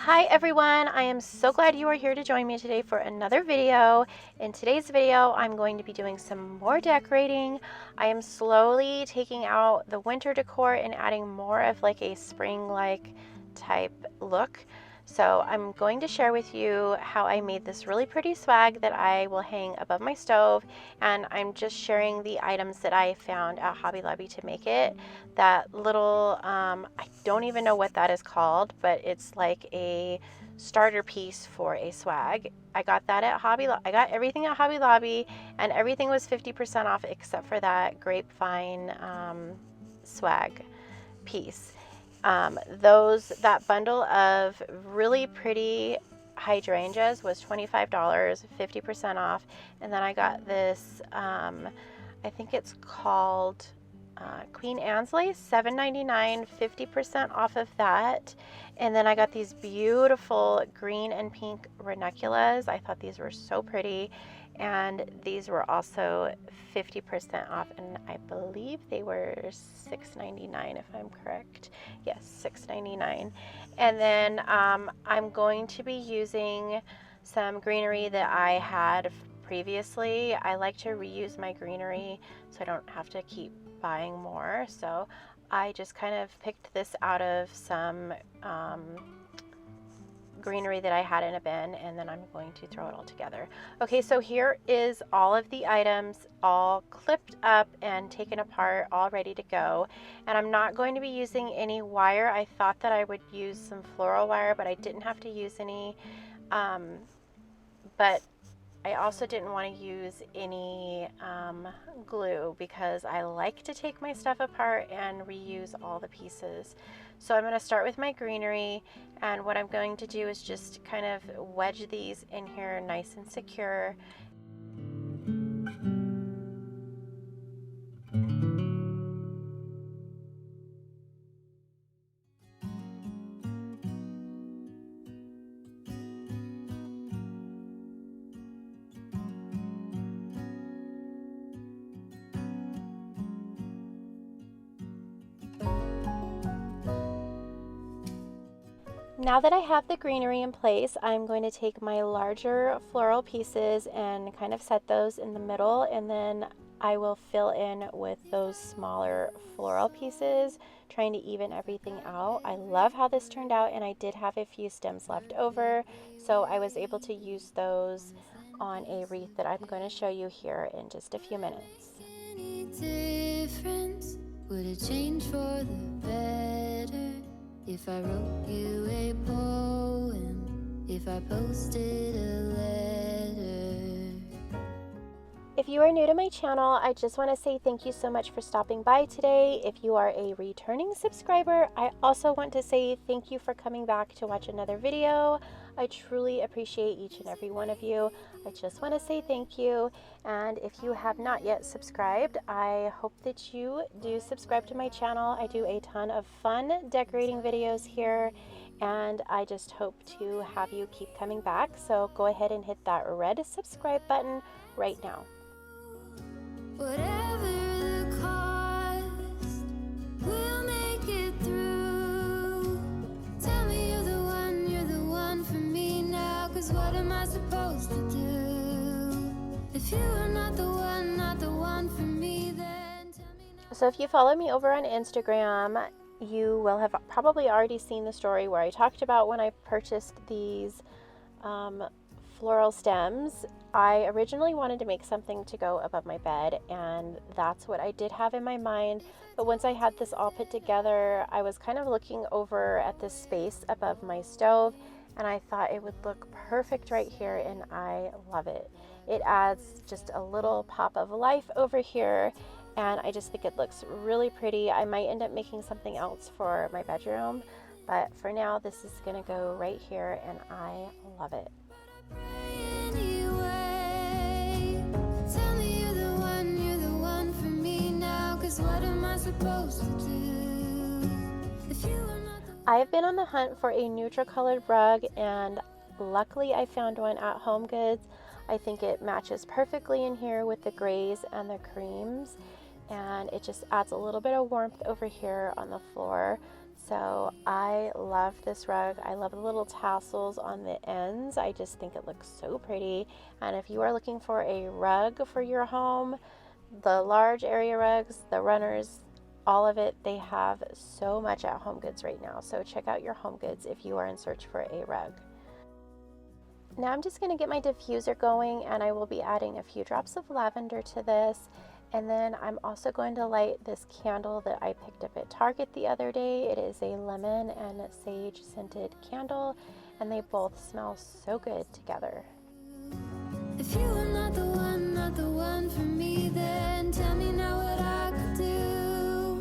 Hi everyone, I am so glad you are here to join me today for another video. In today's video, I'm going to be doing some more decorating. I am slowly taking out the winter decor and adding more of like a spring-like type look. So I'm going to share with you how I made this really pretty swag that I will hang above my stove, and I'm just sharing the items that I found at Hobby Lobby to make it. That little, I don't even know what that is called, but it's like a starter piece for a swag. I got that at I got everything at Hobby Lobby, and everything was 50% off except for that grapevine swag piece. That bundle of really pretty hydrangeas was $25, 50% off. And then I got this, I think it's called Queen Anne's Lace, $7.99, 50% off of that. And then I got these beautiful green and pink ranunculus. I thought these were so pretty. And these were also 50% off, and I believe they were $6.99 if I'm correct. Yes, $6.99. And then I'm going to be using some greenery that I had previously. I like to reuse my greenery so I don't have to keep buying more. So I just kind of picked this out of some greenery that I had in a bin, and then I'm going to throw it all together. Okay, so here is all of the items all clipped up and taken apart, all ready to go. And I'm not going to be using any wire. I thought that I would use some floral wire, but I didn't have to use any. But I also didn't want to use any glue because I like to take my stuff apart and reuse all the pieces. So I'm going to start with my greenery, and what I'm going to do is just kind of wedge these in here nice and secure. Now that I have the greenery in place, I'm going to take my larger floral pieces and kind of set those in the middle, and then I will fill in with those smaller floral pieces, trying to even everything out. I love how this turned out, and I did have a few stems left over, so I was able to use those on a wreath that I'm going to show you here in just a few minutes. Any difference? Would it change for the better if I wrote you a poem, if I posted a letter? If you are new to my channel, I just want to say thank you so much for stopping by today. If you are a returning subscriber, I also want to say thank you for coming back to watch another video. I truly appreciate each and every one of you. I just want to say thank you. And if you have not yet subscribed, I hope that you do subscribe to my channel. I do a ton of fun decorating videos here, and I just hope to have you keep coming back. So go ahead and hit that red subscribe button right now. Whatever the cost, we'll make it through. Tell me you're the one for me now, 'cause what am I supposed to do? If you are not the one for me, then tell me now. So if you follow me over on Instagram, you will have probably already seen the story where I talked about when I purchased these floral stems. I originally wanted to make something to go above my bed, and that's what I did have in my mind. But once I had this all put together, I was kind of looking over at this space above my stove, and I thought it would look perfect right here, and I love it. It adds just a little pop of life over here, and I just think it looks really pretty. I might end up making something else for my bedroom, but for now this is gonna go right here, and I love it. Anyway, tell me you're the one for me now, 'cause what am I supposed to do if you are not the one? I've been on the hunt for a neutral colored rug, and luckily I found one at Home Goods. I think it matches perfectly in here with the grays and the creams, and it just adds a little bit of warmth over here on the floor. So I love this rug. I love the little tassels on the ends. I just think it looks so pretty. And if you are looking for a rug for your home, the large area rugs, the runners, all of it, they have so much at Home Goods right now. So check out your Home Goods if you are in search for a rug. Now I'm just going to get my diffuser going, and I will be adding a few drops of lavender to this. And then I'm also going to light this candle that I picked up at Target the other day. It is a lemon and sage scented candle, and they both smell so good together. If you are not the one for me, then tell me now what I could do.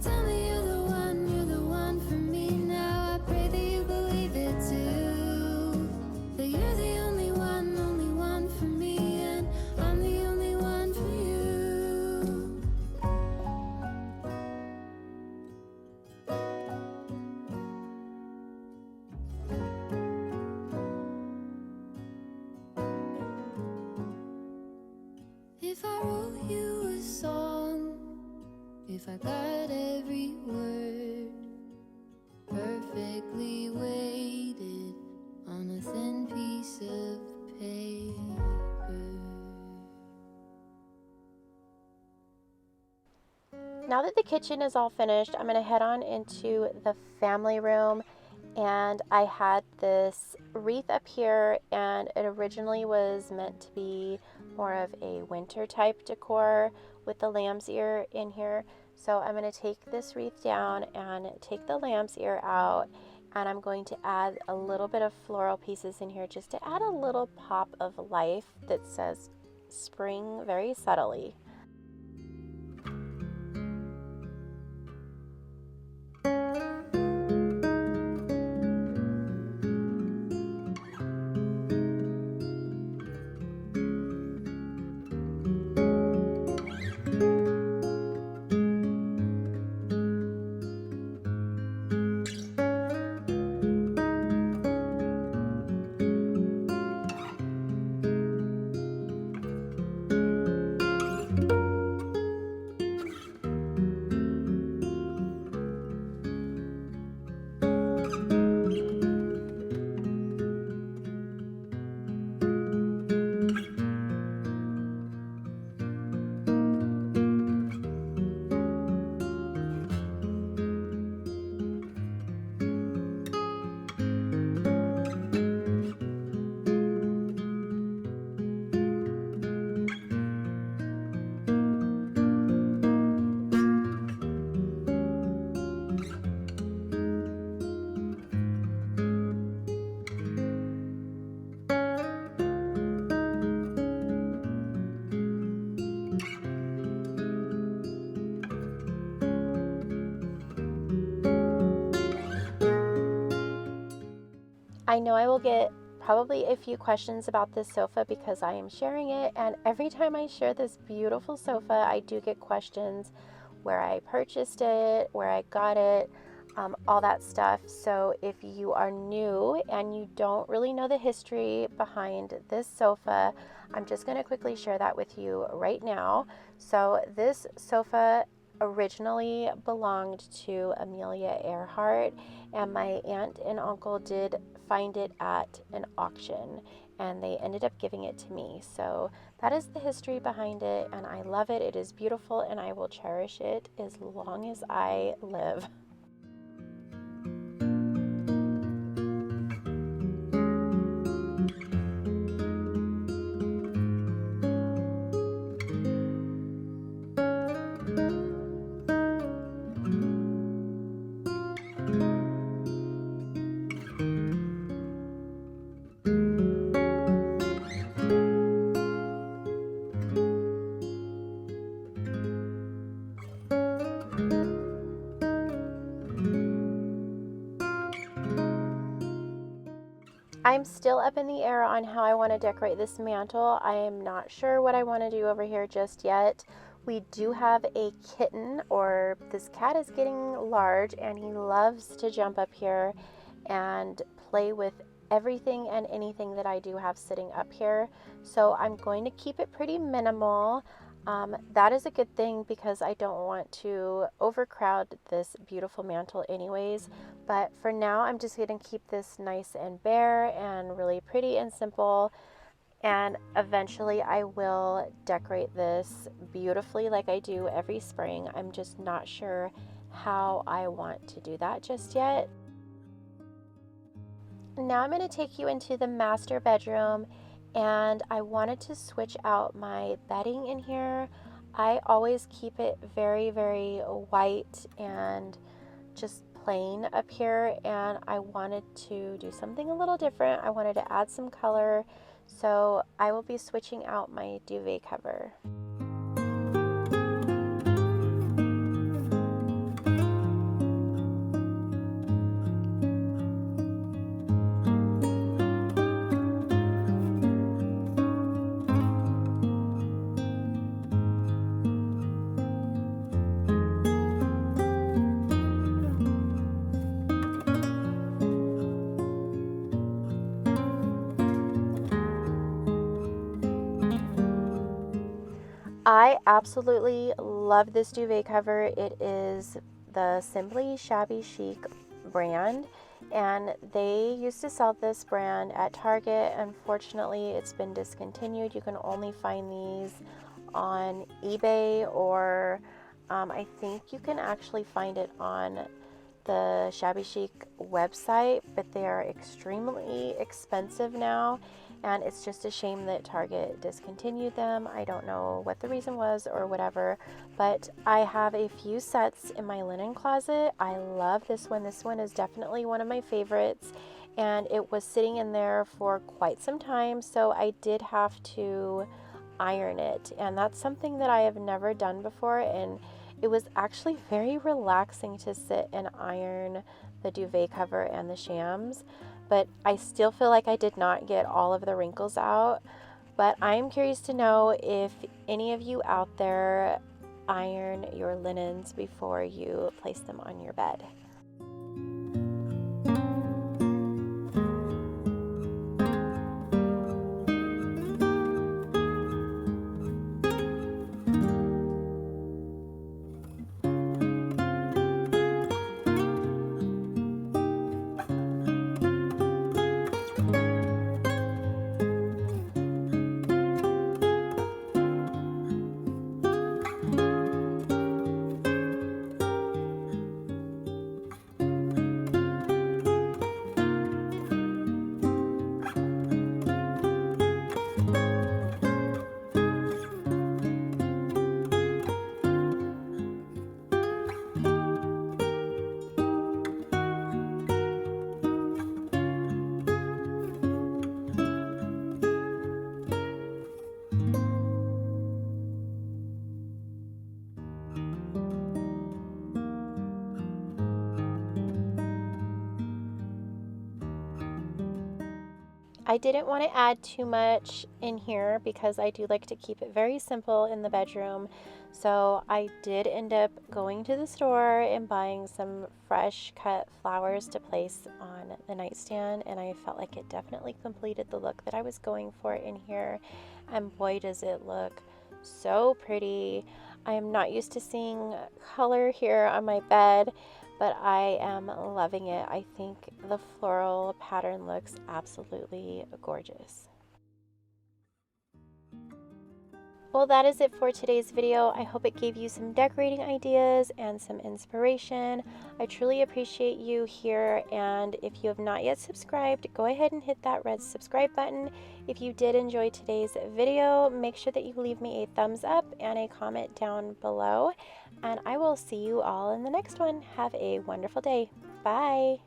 Tell me you're the one for me now. I pray that you believe it too. That you're the only one for me, and I'm the only one for you. If I wrote you a song, if I got every word perfectly weighted on a thin piece of paper. Now that the kitchen is all finished, I'm going to head on into the family room. And I had this wreath up here, and it originally was meant to be more of a winter type decor with the lamb's ear in here. So I'm going to take this wreath down and take the lamb's ear out, and I'm going to add a little bit of floral pieces in here just to add a little pop of life that says spring very subtly. I know I will get probably a few questions about this sofa because I am sharing it, and every time I share this beautiful sofa, I do get questions where I purchased it, where I got it, all that stuff. So if you are new and you don't really know the history behind this sofa, I'm just going to quickly share that with you right now. So this sofa originally belonged to Amelia Earhart, and my aunt and uncle did find it at an auction, and they ended up giving it to me. So that is the history behind it, and I love it. It is beautiful, and I will cherish it as long as I live. I'm still up in the air on how I want to decorate this mantle. I am not sure what I want to do over here just yet. We do have a kitten, or this cat is getting large, and he loves to jump up here and play with everything and anything that I do have sitting up here. So I'm going to keep it pretty minimal. That is a good thing because I don't want to overcrowd this beautiful mantle anyways. But for now, I'm just going to keep this nice and bare and really pretty and simple. And eventually I will decorate this beautifully like I do every spring. I'm just not sure how I want to do that just yet. Now I'm going to take you into the master bedroom, and I wanted to switch out my bedding in here. I always keep it very, very white and just plain up here, and I wanted to do something a little different. I wanted to add some color, so I will be switching out my duvet cover. I absolutely love this duvet cover. It is the Simply Shabby Chic brand, and they used to sell this brand at Target. Unfortunately, it's been discontinued. You can only find these on eBay, or I think you can actually find it on the Shabby Chic website, but they are extremely expensive now, and it's just a shame that Target discontinued them. I don't know what the reason was or whatever, but I have a few sets in my linen closet. I love this one. This one is definitely one of my favorites, and it was sitting in there for quite some time, so I did have to iron it, and that's something that I have never done before, and it was actually very relaxing to sit and iron the duvet cover and the shams, but I still feel like I did not get all of the wrinkles out. But I'm curious to know if any of you out there iron your linens before you place them on your bed. I didn't want to add too much in here because I do like to keep it very simple in the bedroom. So I did end up going to the store and buying some fresh cut flowers to place on the nightstand, and I felt like it definitely completed the look that I was going for in here. And boy, does it look so pretty. I am not used to seeing color here on my bed, but I am loving it. I think the floral pattern looks absolutely gorgeous. Well, that is it for today's video. I hope it gave you some decorating ideas and some inspiration. I truly appreciate you here, and if you have not yet subscribed, go ahead and hit that red subscribe button. If you did enjoy today's video, make sure that you leave me a thumbs up and a comment down below, and I will see you all in the next one. Have a wonderful day. Bye.